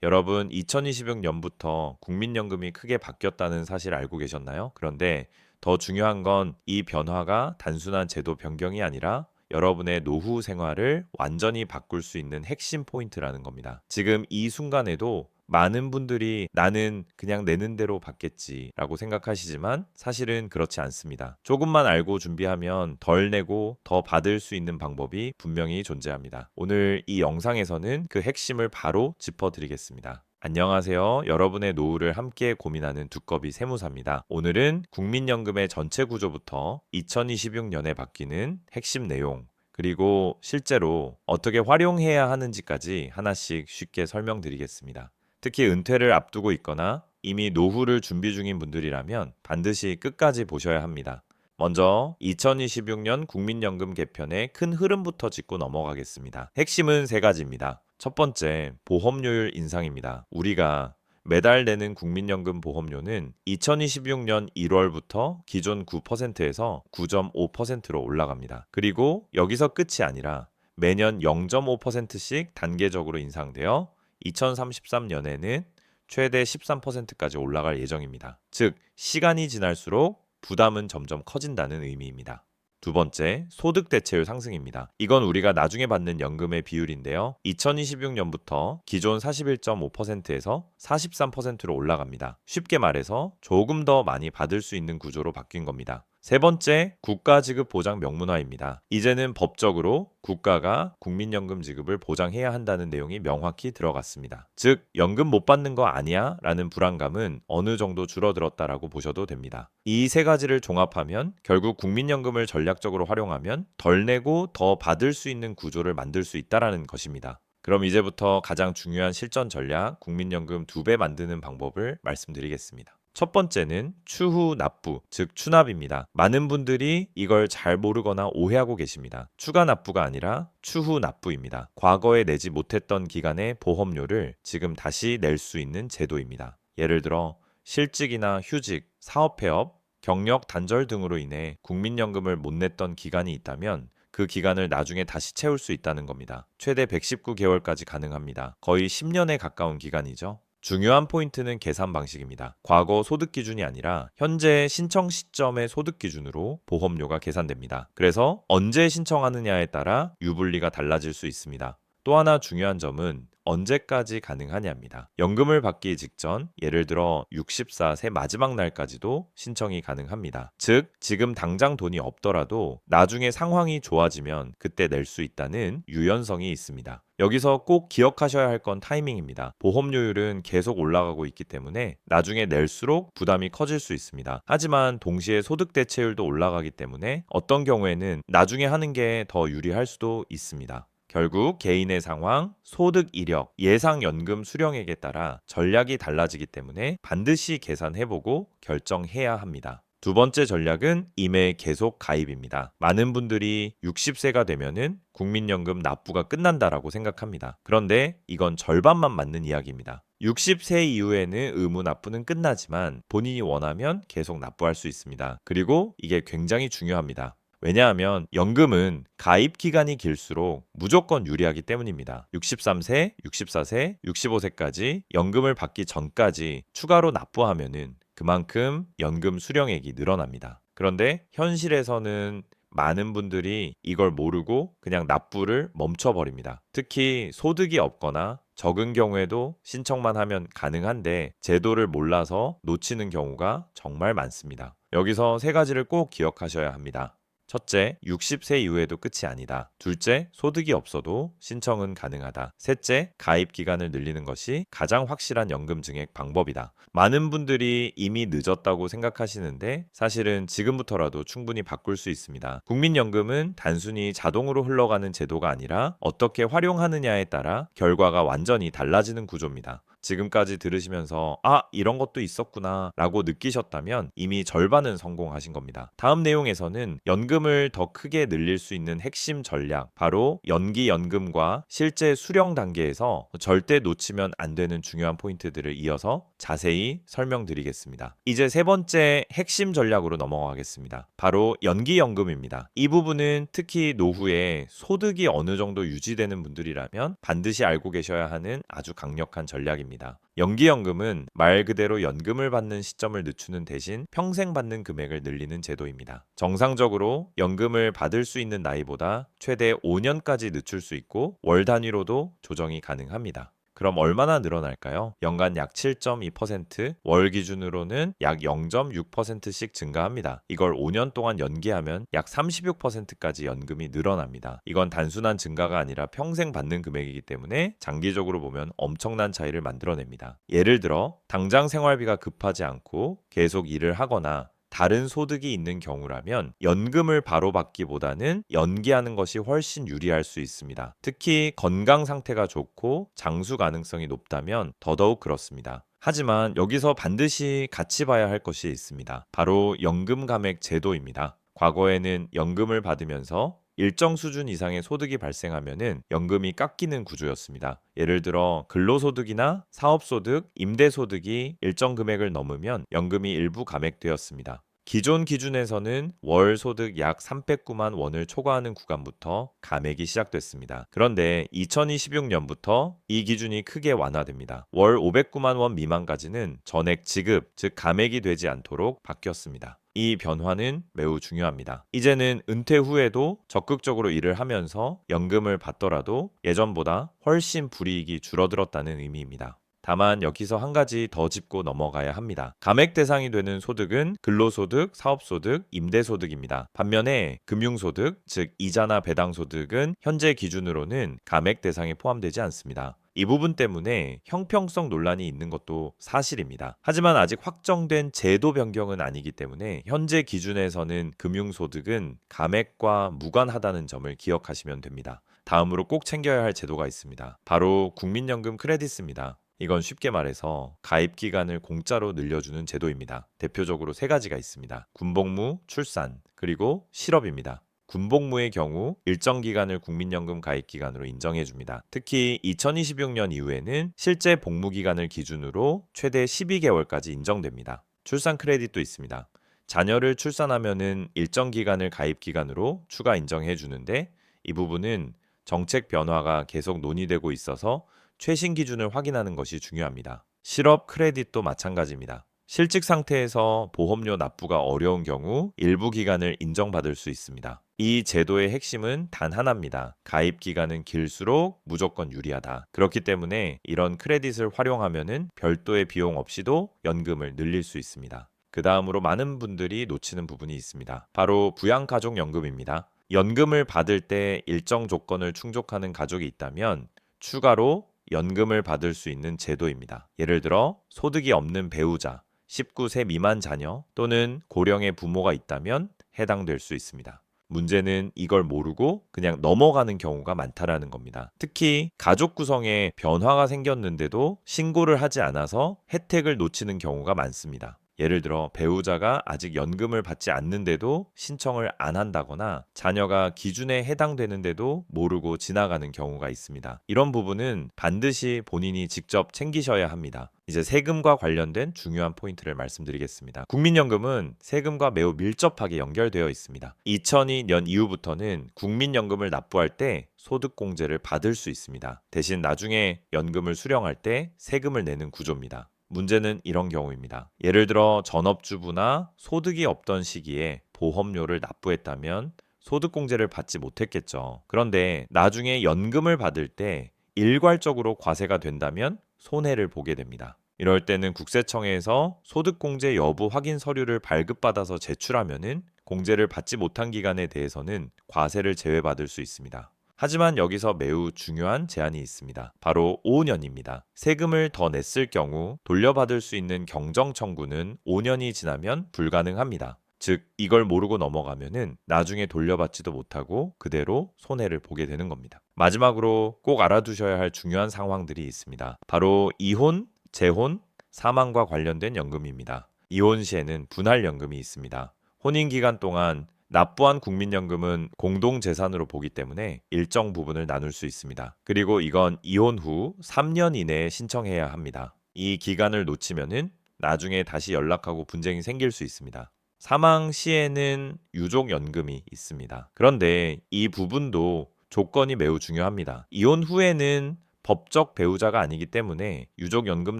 여러분, 2026년부터 국민연금이 크게 바뀌었다는 사실 알고 계셨나요? 그런데 더 중요한 건 이 변화가 단순한 제도 변경이 아니라 여러분의 노후 생활을 완전히 바꿀 수 있는 핵심 포인트라는 겁니다. 지금 이 순간에도 많은 분들이 나는 그냥 내는 대로 받겠지라고 생각하시지만 사실은 그렇지 않습니다. 조금만 알고 준비하면 덜 내고 더 받을 수 있는 방법이 분명히 존재합니다. 오늘 이 영상에서는 그 핵심을 바로 짚어드리겠습니다. 안녕하세요. 여러분의 노후를 함께 고민하는 두꺼비 세무사입니다. 오늘은 국민연금의 전체 구조부터 2026년에 바뀌는 핵심 내용, 그리고 실제로 어떻게 활용해야 하는지까지 하나씩 쉽게 설명드리겠습니다. 특히 은퇴를 앞두고 있거나 이미 노후를 준비 중인 분들이라면 반드시 끝까지 보셔야 합니다. 먼저 2026년 국민연금 개편의 큰 흐름부터 짚고 넘어가겠습니다. 핵심은 세 가지입니다. 첫 번째, 보험료율 인상입니다. 우리가 매달 내는 국민연금 보험료는 2026년 1월부터 기존 9%에서 9.5%로 올라갑니다. 그리고 여기서 끝이 아니라 매년 0.5%씩 단계적으로 인상되어 2033년에는 최대 13%까지 올라갈 예정입니다. 즉, 시간이 지날수록 부담은 점점 커진다는 의미입니다. 두 번째, 소득 대체율 상승입니다. 이건 우리가 나중에 받는 연금의 비율인데요. 2026년부터 기존 41.5%에서 43%로 올라갑니다. 쉽게 말해서 조금 더 많이 받을 수 있는 구조로 바뀐 겁니다. 세 번째, 국가지급 보장 명문화입니다. 이제는 법적으로 국가가 국민연금 지급을 보장해야 한다는 내용이 명확히 들어갔습니다. 즉, 연금 못 받는 거 아니야? 라는 불안감은 어느 정도 줄어들었다라고 보셔도 됩니다. 이 세 가지를 종합하면 결국 국민연금을 전략적으로 활용하면 덜 내고 더 받을 수 있는 구조를 만들 수 있다라는 것입니다. 그럼 이제부터 가장 중요한 실전 전략, 국민연금 2배 만드는 방법을 말씀드리겠습니다. 첫 번째는 추후 납부, 즉 추납입니다. 많은 분들이 이걸 잘 모르거나 오해하고 계십니다. 추가 납부가 아니라 추후 납부입니다. 과거에 내지 못했던 기간의 보험료를 지금 다시 낼 수 있는 제도입니다. 예를 들어 실직이나 휴직, 사업 폐업, 경력 단절 등으로 인해 국민연금을 못 냈던 기간이 있다면 그 기간을 나중에 다시 채울 수 있다는 겁니다. 최대 119개월까지 가능합니다. 거의 10년에 가까운 기간이죠. 중요한 포인트는 계산 방식입니다. 과거 소득 기준이 아니라 현재 신청 시점의 소득 기준으로 보험료가 계산됩니다. 그래서 언제 신청하느냐에 따라 유불리가 달라질 수 있습니다. 또 하나 중요한 점은 언제까지 가능하냐입니다. 연금을 받기 직전, 예를 들어 64세 마지막 날까지도 신청이 가능합니다. 즉, 지금 당장 돈이 없더라도 나중에 상황이 좋아지면 그때 낼 수 있다는 유연성이 있습니다. 여기서 꼭 기억하셔야 할 건 타이밍입니다. 보험료율은 계속 올라가고 있기 때문에 나중에 낼수록 부담이 커질 수 있습니다. 하지만 동시에 소득 대체율도 올라가기 때문에 어떤 경우에는 나중에 하는 게 더 유리할 수도 있습니다. 결국 개인의 상황, 소득 이력, 예상 연금 수령액에 따라 전략이 달라지기 때문에 반드시 계산해보고 결정해야 합니다. 두 번째 전략은 임의 계속 가입입니다. 많은 분들이 60세가 되면은 국민연금 납부가 끝난다라고 생각합니다. 그런데 이건 절반만 맞는 이야기입니다. 60세 이후에는 의무 납부는 끝나지만 본인이 원하면 계속 납부할 수 있습니다. 그리고 이게 굉장히 중요합니다. 왜냐하면 연금은 가입 기간이 길수록 무조건 유리하기 때문입니다. 63세, 64세, 65세까지 연금을 받기 전까지 추가로 납부하면은 그만큼 연금 수령액이 늘어납니다. 그런데 현실에서는 많은 분들이 이걸 모르고 그냥 납부를 멈춰버립니다. 특히 소득이 없거나 적은 경우에도 신청만 하면 가능한데 제도를 몰라서 놓치는 경우가 정말 많습니다. 여기서 세 가지를 꼭 기억하셔야 합니다. 첫째, 60세 이후에도 끝이 아니다. 둘째, 소득이 없어도 신청은 가능하다. 셋째, 가입 기간을 늘리는 것이 가장 확실한 연금 증액 방법이다. 많은 분들이 이미 늦었다고 생각하시는데 사실은 지금부터라도 충분히 바꿀 수 있습니다. 국민연금은 단순히 자동으로 흘러가는 제도가 아니라 어떻게 활용하느냐에 따라 결과가 완전히 달라지는 구조입니다. 지금까지 들으시면서 이런 것도 있었구나 라고 느끼셨다면 이미 절반은 성공하신 겁니다. 다음 내용에서는 연금을 더 크게 늘릴 수 있는 핵심 전략, 바로 연기 연금과 실제 수령 단계에서 절대 놓치면 안 되는 중요한 포인트들을 이어서 자세히 설명드리겠습니다. 이제 세 번째 핵심 전략으로 넘어가겠습니다. 바로 연기 연금입니다. 이 부분은 특히 노후에 소득이 어느 정도 유지되는 분들이라면 반드시 알고 계셔야 하는 아주 강력한 전략입니다. 연기입니다. 연기연금은 말 그대로 연금을 받는 시점을 늦추는 대신 평생 받는 금액을 늘리는 제도입니다. 정상적으로 연금을 받을 수 있는 나이보다 최대 5년까지 늦출 수 있고 월 단위로도 조정이 가능합니다. 그럼 얼마나 늘어날까요? 연간 약 7.2%, 월 기준으로는 약 0.6%씩 증가합니다. 이걸 5년 동안 연기하면 약 36%까지 연금이 늘어납니다. 이건 단순한 증가가 아니라 평생 받는 금액이기 때문에 장기적으로 보면 엄청난 차이를 만들어냅니다. 예를 들어 당장 생활비가 급하지 않고 계속 일을 하거나 다른 소득이 있는 경우라면 연금을 바로 받기보다는 연기하는 것이 훨씬 유리할 수 있습니다. 특히 건강 상태가 좋고 장수 가능성이 높다면 더더욱 그렇습니다. 하지만 여기서 반드시 같이 봐야 할 것이 있습니다. 바로 연금 감액 제도입니다. 과거에는 연금을 받으면서 일정 수준 이상의 소득이 발생하면은 연금이 깎이는 구조였습니다. 예를 들어 근로소득이나 사업소득, 임대소득이 일정 금액을 넘으면 연금이 일부 감액되었습니다. 기존 기준에서는 월 소득 약 309만 원을 초과하는 구간부터 감액이 시작됐습니다. 그런데 2026년부터 이 기준이 크게 완화됩니다. 월 509만 원 미만까지는 전액 지급, 즉 감액이 되지 않도록 바뀌었습니다. 이 변화는 매우 중요합니다. 이제는 은퇴 후에도 적극적으로 일을 하면서 연금을 받더라도 예전보다 훨씬 불이익이 줄어들었다는 의미입니다. 다만 여기서 한 가지 더 짚고 넘어가야 합니다. 감액 대상이 되는 소득은 근로소득, 사업소득, 임대소득입니다. 반면에 금융소득, 즉 이자나 배당소득은 현재 기준으로는 감액 대상에 포함되지 않습니다. 이 부분 때문에 형평성 논란이 있는 것도 사실입니다. 하지만 아직 확정된 제도 변경은 아니기 때문에 현재 기준에서는 금융소득은 감액과 무관하다는 점을 기억하시면 됩니다. 다음으로 꼭 챙겨야 할 제도가 있습니다. 바로 국민연금 크레디스입니다. 이건 쉽게 말해서 가입 기간을 공짜로 늘려주는 제도입니다. 대표적으로 세 가지가 있습니다. 군복무, 출산, 그리고 실업입니다. 군복무의 경우 일정 기간을 국민연금 가입 기간으로 인정해줍니다. 특히 2026년 이후에는 실제 복무 기간을 기준으로 최대 12개월까지 인정됩니다. 출산 크레딧도 있습니다. 자녀를 출산하면은 일정 기간을 가입 기간으로 추가 인정해 주는데 이 부분은 정책 변화가 계속 논의되고 있어서 최신 기준을 확인하는 것이 중요합니다. 실업 크레딧도 마찬가지입니다. 실직 상태에서 보험료 납부가 어려운 경우 일부 기간을 인정받을 수 있습니다. 이 제도의 핵심은 단 하나입니다. 가입 기간은 길수록 무조건 유리하다. 그렇기 때문에 이런 크레딧을 활용하면은 별도의 비용 없이도 연금을 늘릴 수 있습니다. 그 다음으로 많은 분들이 놓치는 부분이 있습니다. 바로 부양가족연금입니다. 연금을 받을 때 일정 조건을 충족하는 가족이 있다면 추가로 연금을 받을 수 있는 제도입니다. 예를 들어 소득이 없는 배우자, 19세 미만 자녀 또는 고령의 부모가 있다면 해당될 수 있습니다. 문제는 이걸 모르고 그냥 넘어가는 경우가 많다라는 겁니다. 특히 가족 구성에 변화가 생겼는데도 신고를 하지 않아서 혜택을 놓치는 경우가 많습니다. 예를 들어 배우자가 아직 연금을 받지 않는데도 신청을 안 한다거나 자녀가 기준에 해당되는데도 모르고 지나가는 경우가 있습니다. 이런 부분은 반드시 본인이 직접 챙기셔야 합니다. 이제 세금과 관련된 중요한 포인트를 말씀드리겠습니다. 국민연금은 세금과 매우 밀접하게 연결되어 있습니다. 2002년 이후부터는 국민연금을 납부할 때 소득공제를 받을 수 있습니다. 대신 나중에 연금을 수령할 때 세금을 내는 구조입니다. 문제는 이런 경우입니다. 예를 들어 전업주부나 소득이 없던 시기에 보험료를 납부했다면 소득공제를 받지 못했겠죠. 그런데 나중에 연금을 받을 때 일괄적으로 과세가 된다면 손해를 보게 됩니다. 이럴 때는 국세청에서 소득공제 여부 확인 서류를 발급받아서 제출하면은 공제를 받지 못한 기간에 대해서는 과세를 제외받을 수 있습니다. 하지만 여기서 매우 중요한 제한이 있습니다. 바로 5년입니다. 세금을 더 냈을 경우 돌려받을 수 있는 경정 청구는 5년이 지나면 불가능합니다. 즉 이걸 모르고 넘어가면은 나중에 돌려받지도 못하고 그대로 손해를 보게 되는 겁니다. 마지막으로 꼭 알아두셔야 할 중요한 상황들이 있습니다. 바로 이혼, 재혼, 사망과 관련된 연금입니다. 이혼 시에는 분할연금이 있습니다. 혼인 기간 동안 납부한 국민연금은 공동재산으로 보기 때문에 일정 부분을 나눌 수 있습니다. 그리고 이건 이혼 후 3년 이내에 신청해야 합니다. 이 기간을 놓치면은 나중에 다시 연락하고 분쟁이 생길 수 있습니다. 사망 시에는 유족연금이 있습니다. 그런데 이 부분도 조건이 매우 중요합니다. 이혼 후에는 법적 배우자가 아니기 때문에 유족연금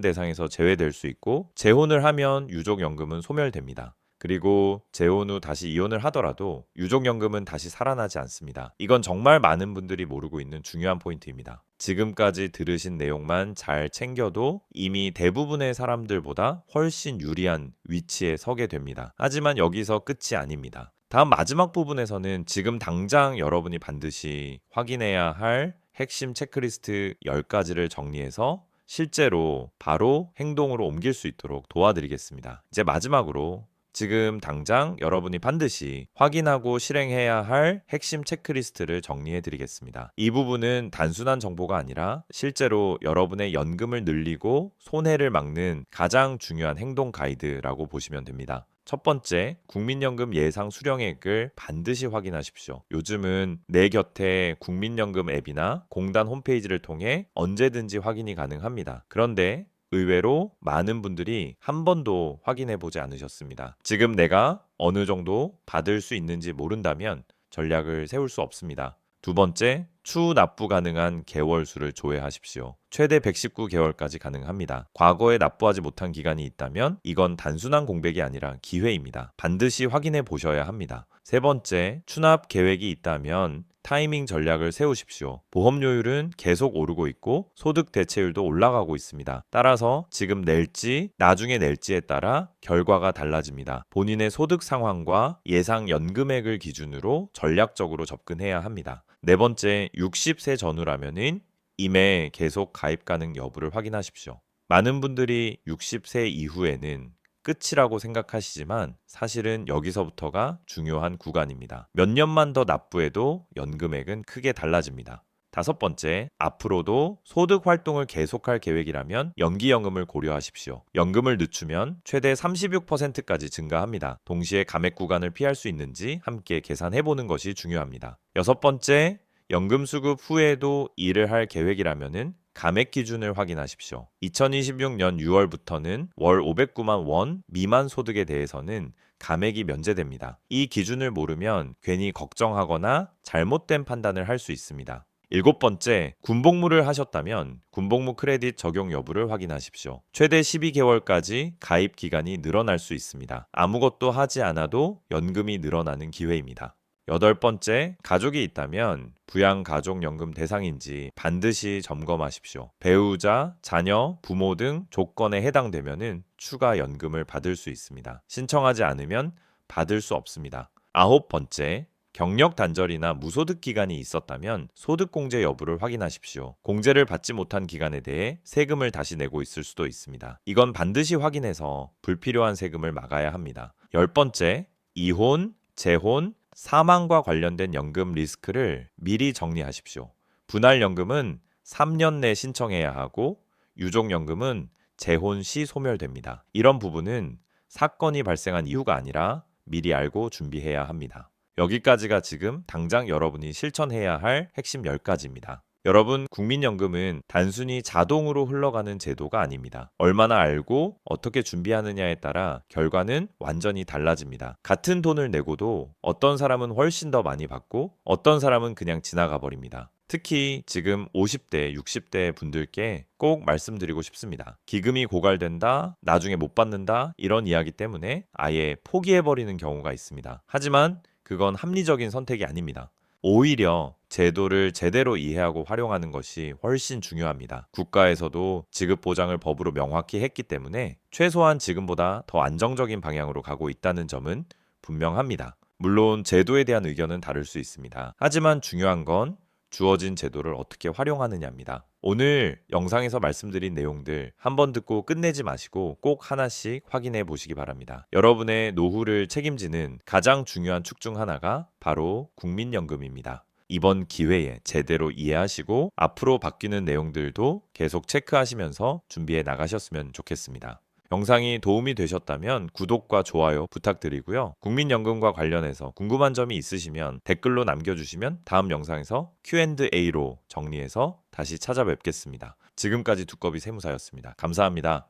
대상에서 제외될 수 있고, 재혼을 하면 유족연금은 소멸됩니다. 그리고 재혼 후 다시 이혼을 하더라도 유족연금은 다시 살아나지 않습니다. 이건 정말 많은 분들이 모르고 있는 중요한 포인트입니다. 지금까지 들으신 내용만 잘 챙겨도 이미 대부분의 사람들보다 훨씬 유리한 위치에 서게 됩니다. 하지만 여기서 끝이 아닙니다. 다음 마지막 부분에서는 지금 당장 여러분이 반드시 확인해야 할 핵심 체크리스트 10가지를 정리해서 실제로 바로 행동으로 옮길 수 있도록 도와드리겠습니다. 이제 마지막으로 지금 당장 여러분이 반드시 확인하고 실행해야 할 핵심 체크리스트를 정리해 드리겠습니다. 이 부분은 단순한 정보가 아니라 실제로 여러분의 연금을 늘리고 손해를 막는 가장 중요한 행동 가이드라고 보시면 됩니다. 첫 번째, 국민연금 예상 수령액을 반드시 확인하십시오. 요즘은 내 곁에 국민연금 앱이나 공단 홈페이지를 통해 언제든지 확인이 가능합니다. 그런데 의외로 많은 분들이 한 번도 확인해 보지 않으셨습니다. 지금 내가 어느 정도 받을 수 있는지 모른다면 전략을 세울 수 없습니다. 두 번째, 추후 납부 가능한 개월 수를 조회하십시오. 최대 119개월까지 가능합니다. 과거에 납부하지 못한 기간이 있다면 이건 단순한 공백이 아니라 기회입니다. 반드시 확인해 보셔야 합니다. 세 번째, 추납 계획이 있다면 타이밍 전략을 세우십시오. 보험료율은 계속 오르고 있고 소득 대체율도 올라가고 있습니다. 따라서 지금 낼지 나중에 낼지에 따라 결과가 달라집니다. 본인의 소득 상황과 예상 연금액을 기준으로 전략적으로 접근해야 합니다. 네 번째, 60세 전후라면은 임에 계속 가입 가능 여부를 확인하십시오. 많은 분들이 60세 이후에는 끝이라고 생각하시지만 사실은 여기서부터가 중요한 구간입니다. 몇 년만 더 납부해도 연금액은 크게 달라집니다. 다섯 번째, 앞으로도 소득 활동을 계속할 계획이라면 연기연금을 고려하십시오. 연금을 늦추면 최대 36%까지 증가합니다. 동시에 감액 구간을 피할 수 있는지 함께 계산해보는 것이 중요합니다. 여섯 번째, 연금 수급 후에도 일을 할 계획이라면 감액 기준을 확인하십시오. 2026년 6월부터는 월 509만 원 미만 소득에 대해서는 감액이 면제됩니다. 이 기준을 모르면 괜히 걱정하거나 잘못된 판단을 할 수 있습니다. 일곱 번째, 군복무를 하셨다면 군복무 크레딧 적용 여부를 확인하십시오. 최대 12개월까지 가입 기간이 늘어날 수 있습니다. 아무것도 하지 않아도 연금이 늘어나는 기회입니다. 여덟 번째, 가족이 있다면 부양가족연금 대상인지 반드시 점검하십시오. 배우자, 자녀, 부모 등 조건에 해당되면 추가 연금을 받을 수 있습니다. 신청하지 않으면 받을 수 없습니다. 아홉 번째, 경력 단절이나 무소득 기간이 있었다면 소득 공제 여부를 확인하십시오. 공제를 받지 못한 기간에 대해 세금을 다시 내고 있을 수도 있습니다. 이건 반드시 확인해서 불필요한 세금을 막아야 합니다. 열 번째, 이혼, 재혼, 사망과 관련된 연금 리스크를 미리 정리하십시오. 분할연금은 3년 내 신청해야 하고 유족연금은 재혼 시 소멸됩니다. 이런 부분은 사건이 발생한 이유가 아니라 미리 알고 준비해야 합니다. 여기까지가 지금 당장 여러분이 실천해야 할 핵심 10가지입니다. 여러분, 국민연금은 단순히 자동으로 흘러가는 제도가 아닙니다. 얼마나 알고 어떻게 준비하느냐에 따라 결과는 완전히 달라집니다. 같은 돈을 내고도 어떤 사람은 훨씬 더 많이 받고 어떤 사람은 그냥 지나가 버립니다. 특히 지금 50대, 60대 분들께 꼭 말씀드리고 싶습니다. 기금이 고갈된다, 나중에 못 받는다 이런 이야기 때문에 아예 포기해버리는 경우가 있습니다. 하지만 그건 합리적인 선택이 아닙니다. 오히려 제도를 제대로 이해하고 활용하는 것이 훨씬 중요합니다. 국가에서도 지급 보장을 법으로 명확히 했기 때문에 최소한 지금보다 더 안정적인 방향으로 가고 있다는 점은 분명합니다. 물론 제도에 대한 의견은 다를 수 있습니다. 하지만 중요한 건 주어진 제도를 어떻게 활용하느냐입니다. 오늘 영상에서 말씀드린 내용들 한번 듣고 끝내지 마시고 꼭 하나씩 확인해 보시기 바랍니다. 여러분의 노후를 책임지는 가장 중요한 축 중 하나가 바로 국민연금입니다. 이번 기회에 제대로 이해하시고 앞으로 바뀌는 내용들도 계속 체크하시면서 준비해 나가셨으면 좋겠습니다. 영상이 도움이 되셨다면 구독과 좋아요 부탁드리고요. 국민연금과 관련해서 궁금한 점이 있으시면 댓글로 남겨주시면 다음 영상에서 Q&A로 정리해서 다시 찾아뵙겠습니다. 지금까지 두꺼비 세무사였습니다. 감사합니다.